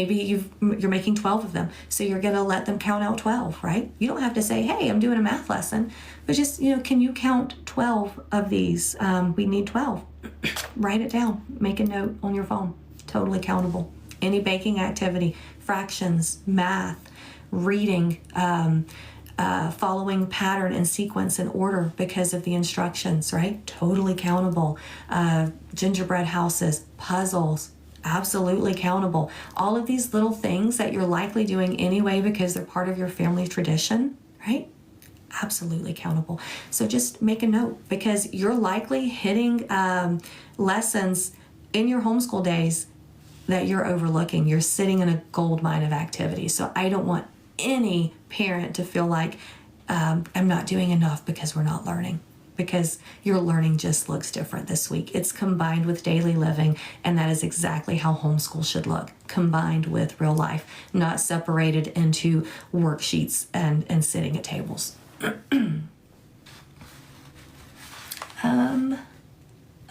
Maybe you're making 12 of them, so you're going to let them count out 12, right? You don't have to say, hey, I'm doing a math lesson, but just, can you count 12 of these? We need 12. Write it down. Make a note on your phone. Totally countable. Any baking activity, fractions, math, reading, following pattern and sequence and order because of the instructions, right? Totally countable. Gingerbread houses, puzzles, absolutely countable. All of these little things that you're likely doing anyway because they're part of your family tradition, right? Absolutely countable. So just make a note, because you're likely hitting lessons in your homeschool days that you're overlooking. You're sitting in a gold mine of activities. So I don't want any parent to feel like I'm not doing enough because we're not learning, because your learning just looks different this week. It's combined with daily living, and that is exactly how homeschool should look, combined with real life, not separated into worksheets and sitting at tables.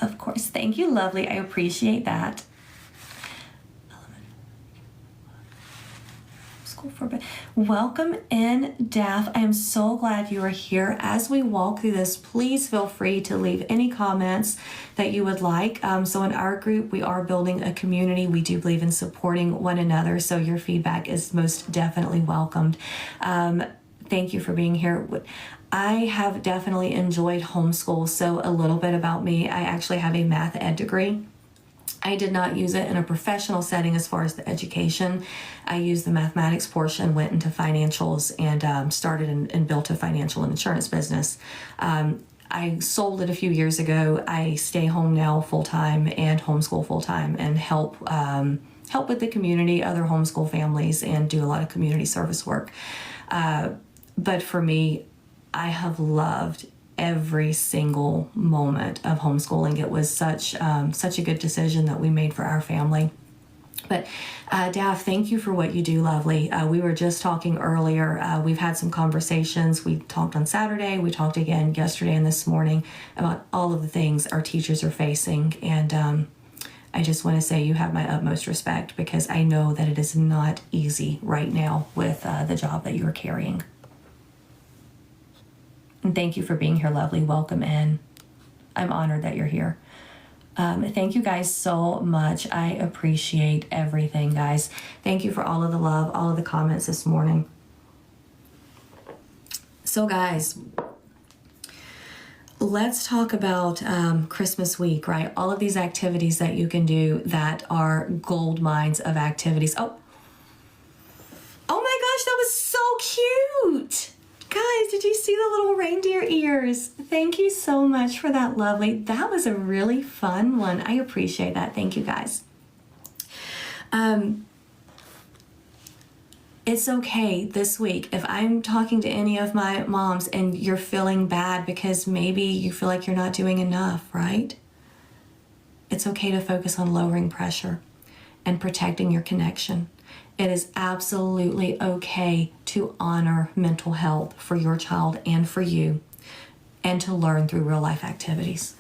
Of course, thank you, lovely. I appreciate that. Welcome in, Daph. I am so glad you are here. As we walk through this, please feel free to leave any comments that you would like. So in our group, we are building a community. We do believe in supporting one another, so your feedback is most definitely welcomed. Thank you for being here. I have definitely enjoyed homeschool. So a little bit about me, I actually have a math ed degree. I did not use it in a professional setting as far as the education. I used the mathematics portion, went into financials, and started and built a financial and insurance business. I sold it a few years ago. I stay home now full-time and homeschool full-time and help with the community, other homeschool families, and do a lot of community service work. But for me, I have loved every single moment of homeschooling. It was such a good decision that we made for our family. But Daph, thank you for what you do, lovely. We were just talking earlier. We've had some conversations. We talked on Saturday. We talked again yesterday and this morning about all of the things our teachers are facing. And I just want to say you have my utmost respect, because I know that it is not easy right now with the job that you are carrying. And thank you for being here, lovely. Welcome in. I'm honored that you're here. Thank you guys so much. I appreciate everything, guys. Thank you for all of the love, all of the comments this morning. So guys, let's talk about Christmas week, right? All of these activities that you can do that are gold mines of activities. Oh my gosh, that was so cute. Guys, did you see the little reindeer ears? Thank you so much for that, lovely. That was a really fun one. I appreciate that. Thank you, guys. It's okay this week if I'm talking to any of my moms and you're feeling bad because maybe you feel like you're not doing enough, right? It's okay to focus on lowering pressure and protecting your connection. It is absolutely okay to honor mental health for your child and for you, and to learn through real life activities.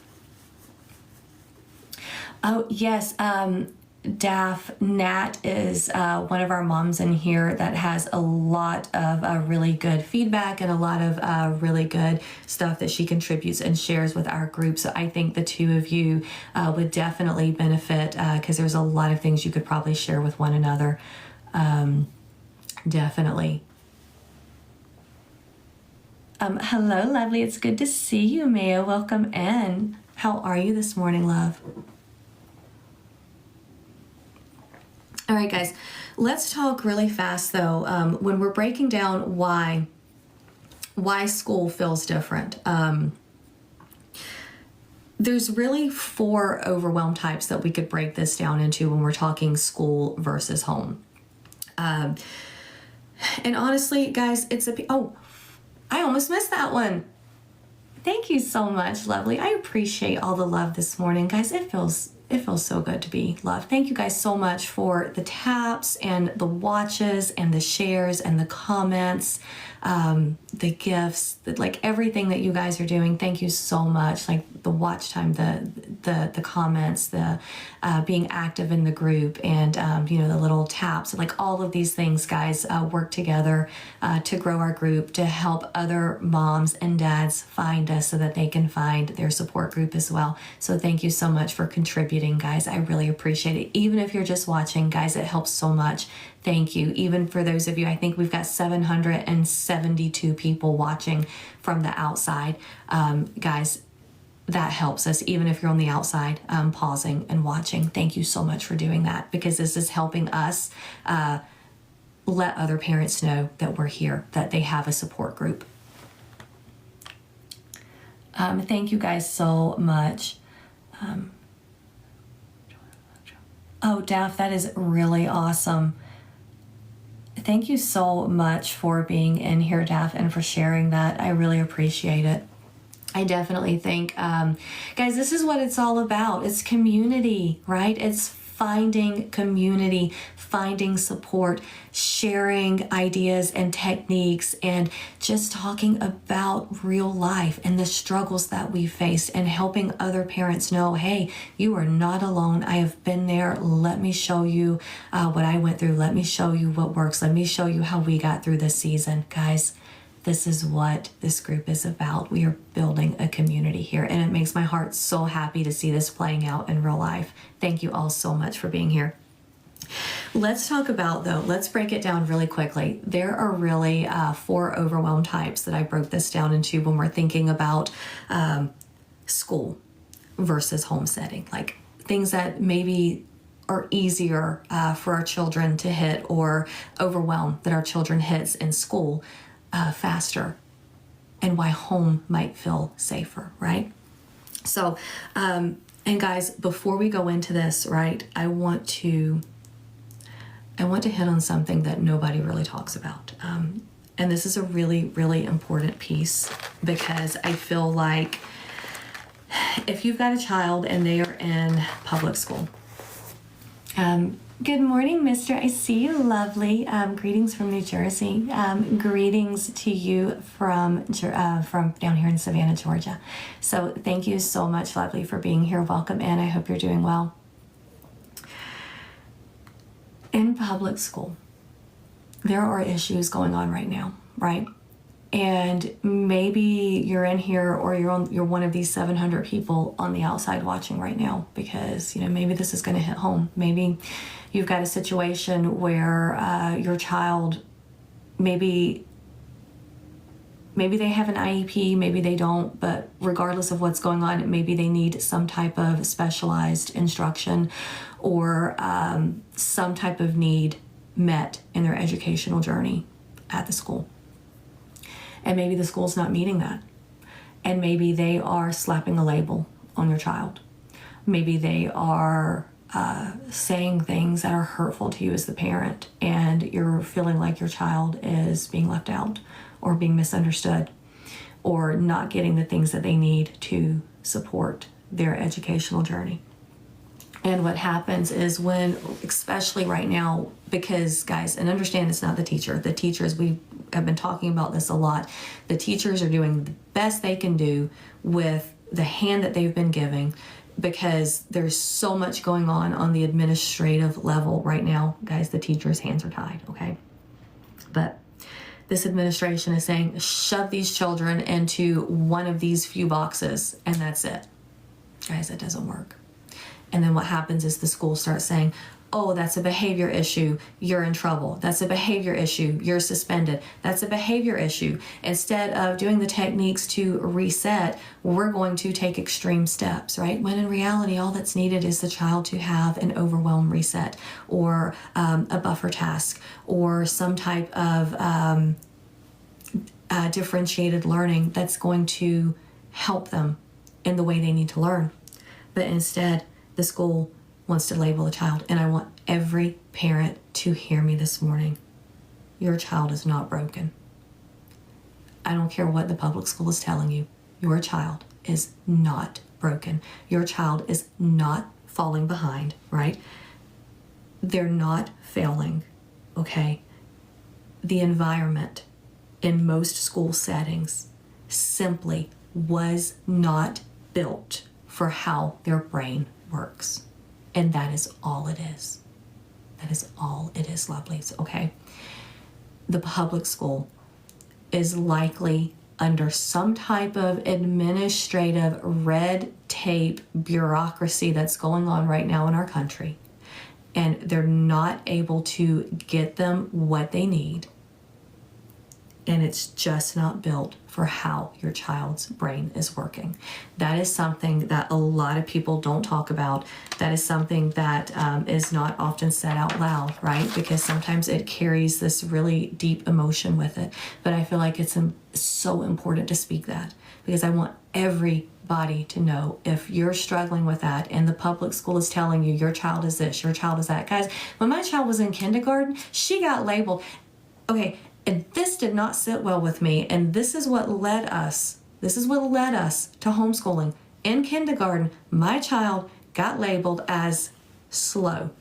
Oh, yes. Daph, Nat is one of our moms in here that has a lot of really good feedback and a lot of really good stuff that she contributes and shares with our group. So I think the two of you would definitely benefit, because there's a lot of things you could probably share with one another. Definitely. Hello, lovely. It's good to see you, Maya. Welcome in. How are you this morning, love? All right, guys, let's talk really fast, though. When we're breaking down why school feels different, there's really 4 overwhelm types that we could break this down into when we're talking school versus home. And honestly, guys, oh, I almost missed that one. Thank you so much, lovely. I appreciate all the love this morning, guys. It feels so good to be loved. Thank you guys so much for the taps and the watches and the shares and the comments. the gifts, like everything that you guys are doing. Thank you so much. Like the watch time, the comments, the being active in the group, and the little taps, like all of these things, guys, work together to grow our group, to help other moms and dads find us so that they can find their support group as well. So thank you so much for contributing, guys. I really appreciate it. Even if you're just watching, guys, it helps so much. Thank you. Even for those of you, I think we've got 772 people watching from the outside. Guys, that helps us, even if you're on the outside, pausing and watching. Thank you so much for doing that, because this is helping us let other parents know that we're here, that they have a support group. Thank you guys so much. Oh, Daph, that is really awesome. Thank you so much for being in here, Daph, and for sharing that. I really appreciate it. I definitely think, guys, this is what it's all about. It's community, right? It's finding community, finding support, sharing ideas and techniques, and just talking about real life and the struggles that we faced, and helping other parents know, hey, you are not alone. I have been there. Let me show you what I went through. Let me show you what works. Let me show you how we got through this season. Guys, this is what this group is about. We are building a community here, and it makes my heart so happy to see this playing out in real life. Thank you all so much for being here. Let's talk about, though, let's break it down really quickly. There are really 4 overwhelm types that I broke this down into when we're thinking about school versus homesteading, like things that maybe are easier for our children to hit, or overwhelm that our children hits in school faster, and why home might feel safer, right? So, and guys, before we go into this, right, I want to hit on something that nobody really talks about. And this is a really, really important piece, because I feel like if you've got a child and they are in public school, good morning, Mr. I see you, lovely. Greetings from New Jersey. Greetings to you from down here in Savannah, Georgia. So thank you so much, lovely, for being here. Welcome in. I hope you're doing well. In public school, there are issues going on right now, right? And maybe you're in here, or you're one of these 700 people on the outside watching right now, because maybe this is going to hit home. Maybe you've got a situation where your child, maybe they have an IEP, maybe they don't, but regardless of what's going on, maybe they need some type of specialized instruction, or some type of need met in their educational journey at the school. And maybe the school's not meeting that. And maybe they are slapping a label on your child. Maybe they are saying things that are hurtful to you as the parent, and you're feeling like your child is being left out, or being misunderstood, or not getting the things that they need to support their educational journey. And what happens is, when, especially right now, because guys, and understand, it's not the teacher. The teachers, we have been talking about this a lot. The teachers are doing the best they can do with the hand that they've been giving, because there's so much going on the administrative level right now. Guys, the teachers' hands are tied, okay? But this administration is saying, shove these children into one of these few boxes, and that's it. Guys, that doesn't work. And then what happens is the school starts saying, oh, that's a behavior issue, you're in trouble. That's a behavior issue, you're suspended. That's a behavior issue. Instead of doing the techniques to reset, we're going to take extreme steps, right? When in reality, all that's needed is the child to have an overwhelm reset, or a buffer task, or some type of differentiated learning that's going to help them in the way they need to learn. But instead, the school wants to label a child. And I want every parent to hear me this morning. Your child is not broken. I don't care what the public school is telling you. Your child is not broken. Your child is not falling behind, right? They're not failing, okay? The environment in most school settings simply was not built for how their brain works. And that is all it is. That is all it is, lovelies, okay? The public school is likely under some type of administrative red tape bureaucracy that's going on right now in our country. And they're not able to get them what they need. And it's just not built for how your child's brain is working. That is something that a lot of people don't talk about. That is something that is not often said out loud, right? Because sometimes it carries this really deep emotion with it. But I feel like it's so important to speak that, because I want everybody to know if you're struggling with that and the public school is telling you your child is this, your child is that. Guys, when my child was in kindergarten, she got labeled. Okay, and this did not sit well with me, and this is what led us to homeschooling. In kindergarten, my child got labeled as slow.